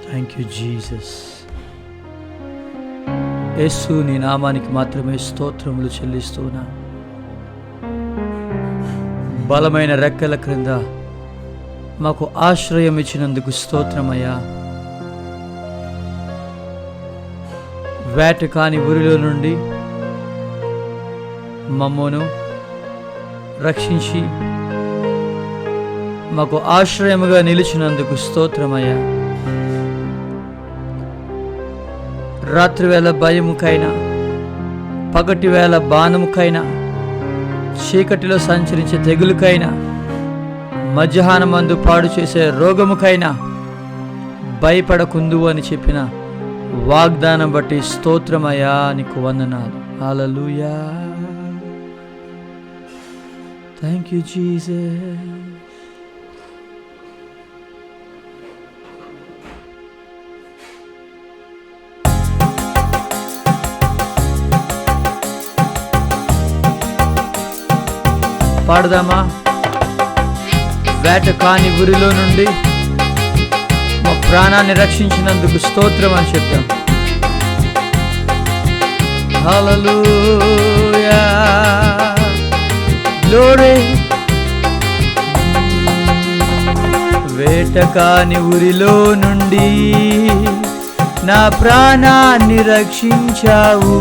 Thank you Jesus. యేసు నీ నామానికి మాత్రమే స్తోత్రములు చెల్లిస్తున్నా. బలమైన రెక్కల క్రింద మాకు ఆశ్రయం ఇచ్చినందుకు స్తోత్రమయ్యా. వేట కాని ఊరిలో నుండి మమ్మను రక్షించి మాకు ఆశ్రయముగా నిలిచినందుకు స్తోత్రమయ్యా. రాత్రివేళ భయముకైనా, పగటివేళ బాణముకైనా, చీకటిలో సంచరించే తెగులుకైనా, మధ్యాహ్నమందు పాడు చేసే రోగముకైనా భయపడకుందు అని చెప్పిన వాగ్దానం బట్టి స్తోత్రమయ్యా, నీకు వందనాలు. హల్లెలూయా. Thank you Jesus. పాడదామా? వేట కాని ఊరిలో నుండి మా ప్రాణాన్ని రక్షించినందుకు స్తోత్రం అని చెప్తాం. హల్లెలూయా, గ్లోరీ. వేట కాని ఊరిలో నుండి నా ప్రాణాన్ని రక్షించావు,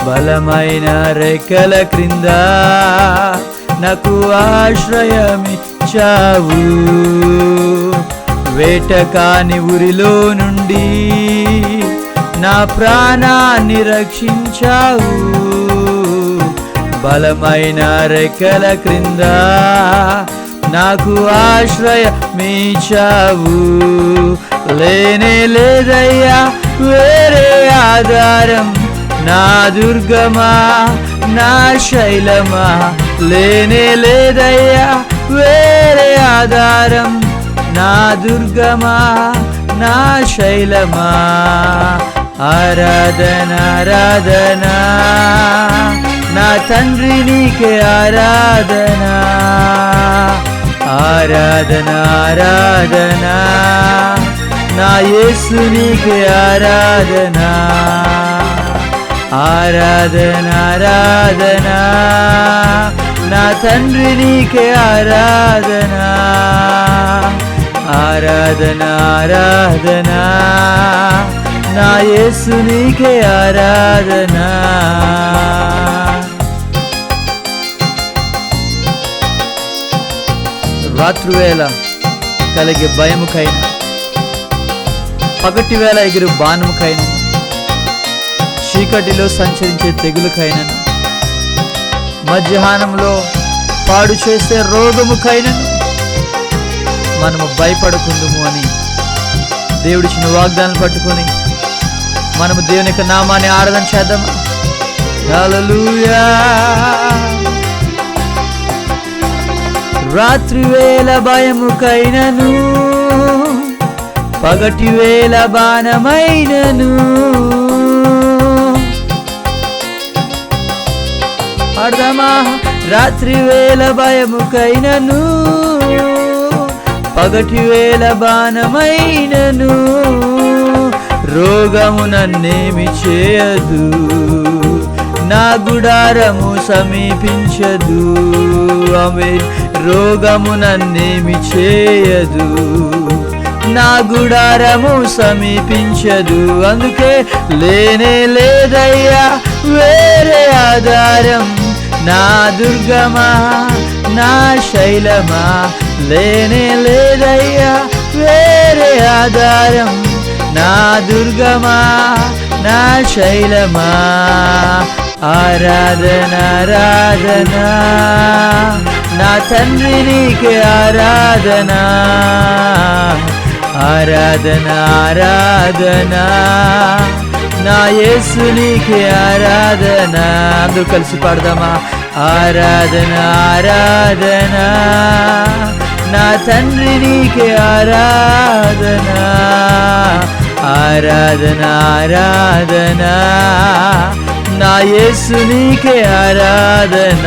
బలమైన రెక్కల క్రింద నాకు ఆశ్రయమిచ్చావు. వేట కాని ఊరిలో నుండి నా ప్రాణాన్ని రక్షించావు, బలమైన రెక్కల క్రింద నాకు ఆశ్రయమిచ్చావు. లేనే లేదయ్యా వేరే ఆధారం, నా దుర్గమా నా శైలమా. లేనే లేదయ్యా వేరే ఆధారం, నా దుర్గమా నా శైలమా. ఆరాధన ఆరాధన నా తండ్రి నీకే ఆరాధన. ఆరాధన ఆరాధన నా యేసు నీకే ఆరాధన. ఆరాధన ఆరాధన నా తండ్రి నీకే ఆరాధన. ఆరాధన ఆరాధన నా యేసు నీకే ఆరాధన. రాత్రివేళ కలిగే భయముకైనా, పగటివేళ ఎగిరు బాణముకైనా, చీకటిలో సంచరించే తెగులుకైనను, మధ్యాహ్నంలో పాడు చేసే రోగముకైనను మనము భయపడకుందుము అని దేవుడిచ్చిన వాగ్దానాలు పట్టుకొని మనము దేవుని యొక్క నామాన్ని ఆరాధన చేద్దామా? హల్లెలూయా. రాత్రివేళ భయముకైనను, పగటివేళ బాణమైనను, పాడదామా? రాత్రివేళ భయముకైనను, పగటివేళ బాణమైనను, రోగము నన్నేమి చేయదు, నా గుడారము సమీపించదు. ఆమేన్. రోగము నన్నేమి చేయదు, నా గుడారము సమీపించదు. అందుకే లేనే లేదయ్యా వేరే ఆధారం, నా దుర్గమా నా శైలమా. లేనే లేదయ్యా వేరే ఆధారం, నా దుర్గమా నా శైలమా. ఆరాధన ఆరాధన నా తండ్రి నీకే ఆరాధన. ఆరాధన ఆరాధన నా యేసు నీకే ఆరాధన. అందరూ కలిసి పాడదామా? ఆరాధన ఆరాధన నా తండ్రి నీకే ఆరాధన. ఆరాధన ఆరాధన నా యేసు నీకే ఆరాధన.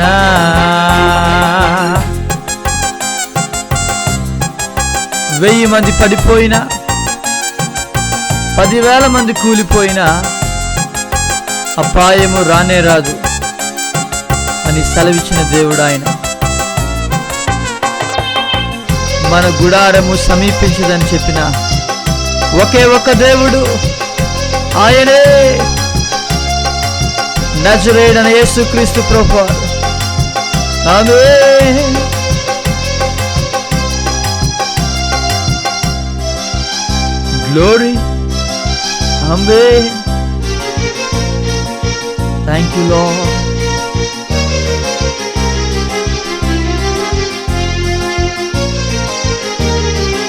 వెయ్యి మంది పడిపోయినా, 10,000 మంది కూలిపోయినా అపాయము రానే రాదు అని సెలవిచ్చిన దేవుడు ఆయన. మన గుడారము సమీపించదని చెప్పిన ఒకే ఒక్క దేవుడు ఆయనే, నజరేయుడైన యేసుక్రీస్తు ప్రభువారు. ఆమేన్. గ్లోరీ. ఆమేన్. Thank you Lord.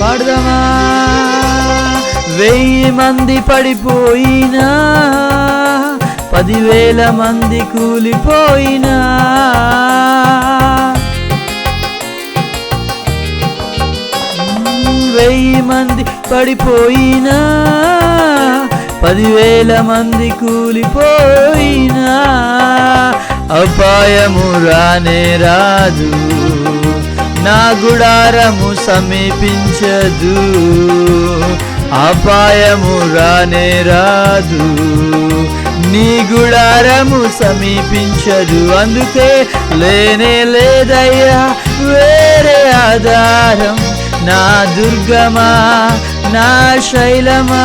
పాడదామా? 1000 మంది పడిపోయినా, 10,000 మంది కూలిపోయినా, 1000 మంది పడిపోయినా, 10,000 మంది కూలిపోయినా, అపాయము రానే రాదు, నా గుడారము సమీపించదు. అపాయము రానే రాదు, నీ గుడారము సమీపించదు. అందుకే లేనే లేదయ్యా వేరే ఆధారం, నా దుర్గమా నా శైలమా.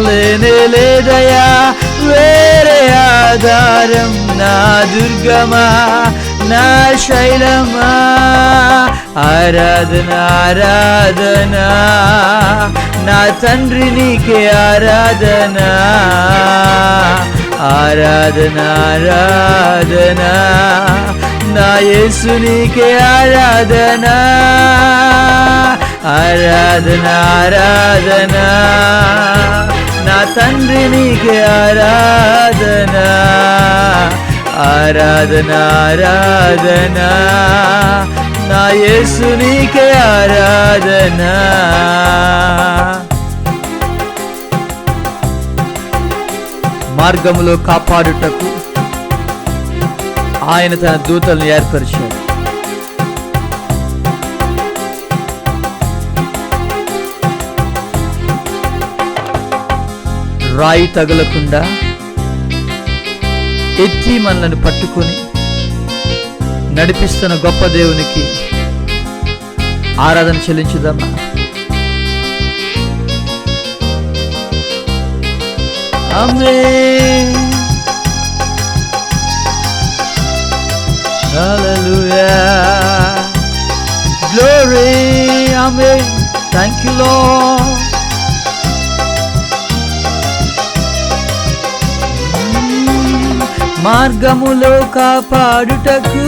లేనే లేదయ్యా వేరే ఆధారం, నా దుర్గమా నా శైలమా. ఆరాధన ఆరాధన నా తండ్రి నీకే ఆరాధన. ఆరాధన ఆరాధన నా యేసు నీకే ఆరాధన. ఆరాధన ఆరాధన నా తండ్రి నీకే ఆరాధన. ఆరాధన ఆరాధన నా యేసు నీకే ఆరాధన. మార్గములో కాపాడుటకు ఆయన తన దూతలను ఏర్పరిచాడు. రాయి తగలకుండా ఎత్తి మనలను పట్టుకొని నడిపిస్తున్న గొప్ప దేవునికి ఆరాధన చెల్లించుదామా? ఆమేన్. హల్లెలూయా. గ్లోరీ. ఆమేన్. Thank you Lord. మార్గములో కాపాడుటకు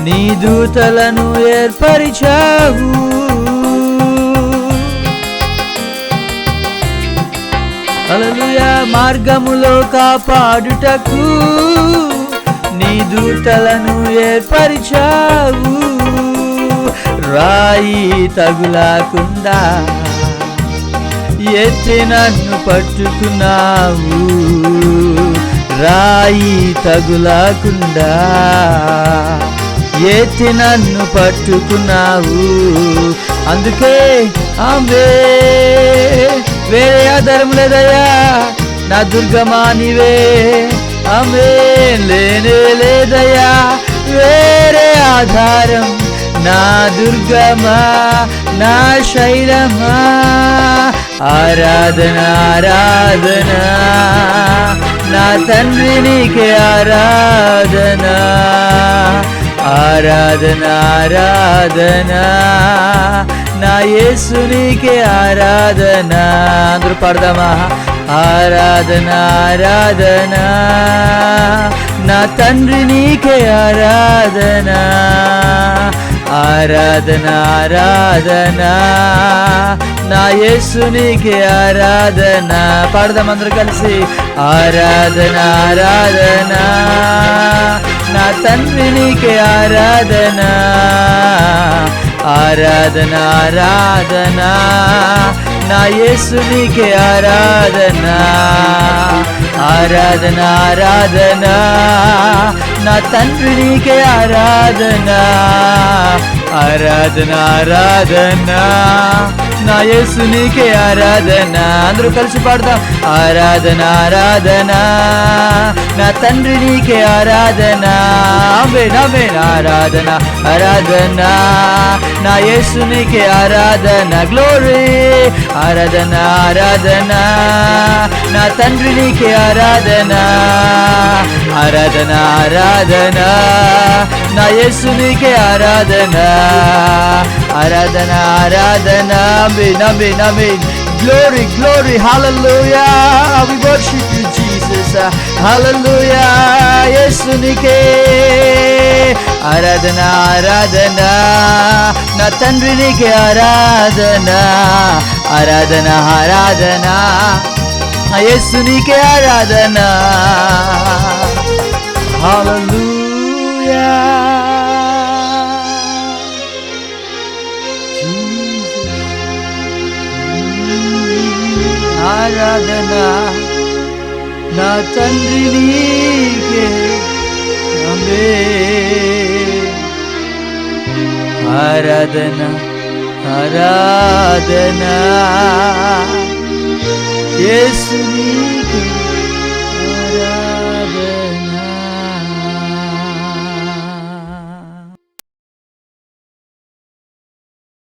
నీ దూతలను ఏర్పరిచావు. హల్లెలూయా. మార్గములో కాపాడుటకు నీ దూతలను ఏర్పరిచావు. రాయి తగులకుండా ఎత్తి నన్ను పట్టుకున్నావు. రాయి తగులకుండా ఎత్తి నన్ను పట్టుకున్నావు. అందుకే ఆమె వేరే ఆధారం లేదయ్యా, నా దుర్గమా నీవే. ఆమె లేనే లేదయ్యా వేరే ఆధారం, నా దుర్గమా నా శైలమా. ఆరాధన ఆరాధన నా తండ్రి నీకే ఆరాధన. ఆరాధన ఆరాధన నా యేసు నీకే ఆరాధన. అందరూ పాడదామా? ఆరాధన ఆరాధన నా తండ్రి నీకే ఆరాధన. ఆరాధన ఆరాధన నా యేసు నీకే ఆరాధన. పాడదాం అందరూ కలిసి. ఆరాధన ఆరాధన నా తండ్రి నీకే ఆరాధన. ఆరాధన ఆరాధన నా యేసు నీకే ఆరాధన. ఆరాధన ఆరాధన నా తండ్రి నీకే ఆరాధన. ఆరాధన ఆరాధన నా యేసు నీకే ఆరాధన. అందరూ కలిసి పాడదాం. ఆరాధన ఆరాధన నా తండ్రి నీకే ఆరాధన. ఆమేన్ ఆమేన్. ఆరాధన ఆరాధన నా యేసు నీకే ఆరాధన. గ్లోరీ. ఆరాధన ఆరాధన నా తండ్రి నీకే ఆరాధన. ఆరాధన ఆరాధన నా యేసు నీకే ఆరాధన. ఆరాధన ఆరాధన. ఆమేన్ ఆమేన్ ఆమేన్. Glory, glory, hallelujah. We worship you, Jesus. Hallelujah. యేసునికే ఆరాధన ఆరాధన నా తండ్రి నీకే ఆరాధన. ఆరాధన ఆరాధన యేసునికే ఆరాధన. Hallelujah. ఆరాధన నా తండ్రి నీకే. ఆమేన్. ఆరాధన ఆరాధన యేసు నీకే.